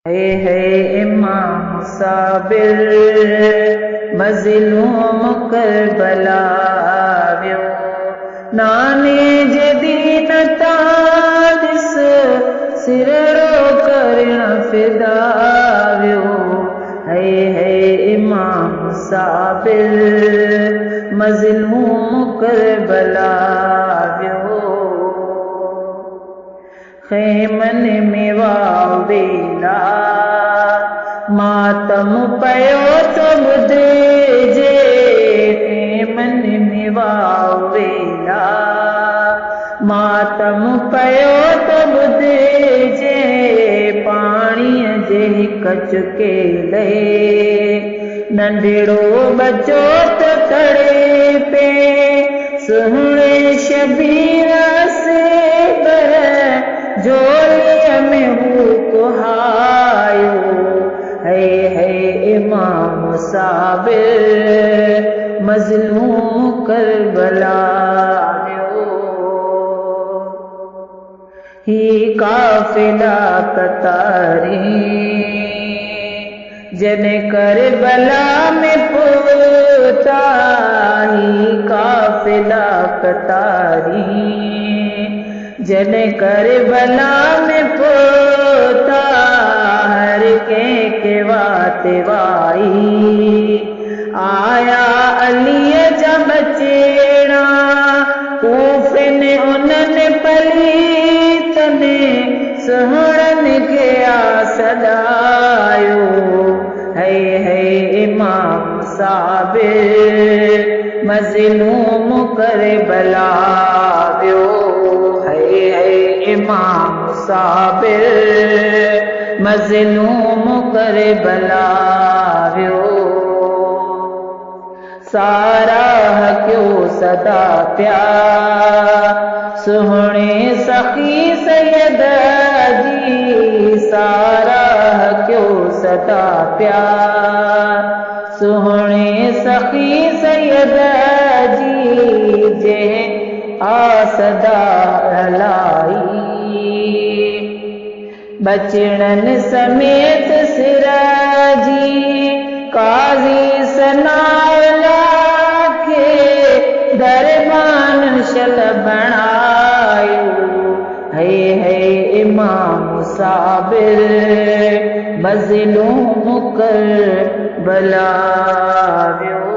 है इमाम साबिर मज़लूम करबला वियो नाने जदीन तादिस सिरड़ो करण फिदा वियो है इमाम साबिर मज़लूम करबला वियो खेमन में वावेला मातम पयो तो ॿुधिजे खेमन में वावेला मातम पयो तो ॿुधिजे पाणीअ जे कचके लहे नंढड़ो बचो तो तड़े पे सुहिणे शबीर से जोड़े में हू कुहायो है इमाम साबिर मज़लूम करबला वियो ही काफ़िला कतारी जने करबला में पहुंचा ही काफ़िला कतारी जने करबला में पोता हर के वाते वाई आया अलीअ जा बचेड़ा कूफिन उन्हनि पलीतने सुहिणनि खे सॾायो है इमाम साबिर मज़लूम करबला वियो इमाम साबिर मज़लूम करबला वियो साराह क्यों सदा प्या सुहिणे सखी सैयद जी साराह क्यों सदा प्या सुहिणे सखी सैयद जी जे आसदा हलाई बचड़न समेत सिराजी काज़ी सनावला के दरबान शल बणायो है इमाम साबिर मज़लूम करबला वियो।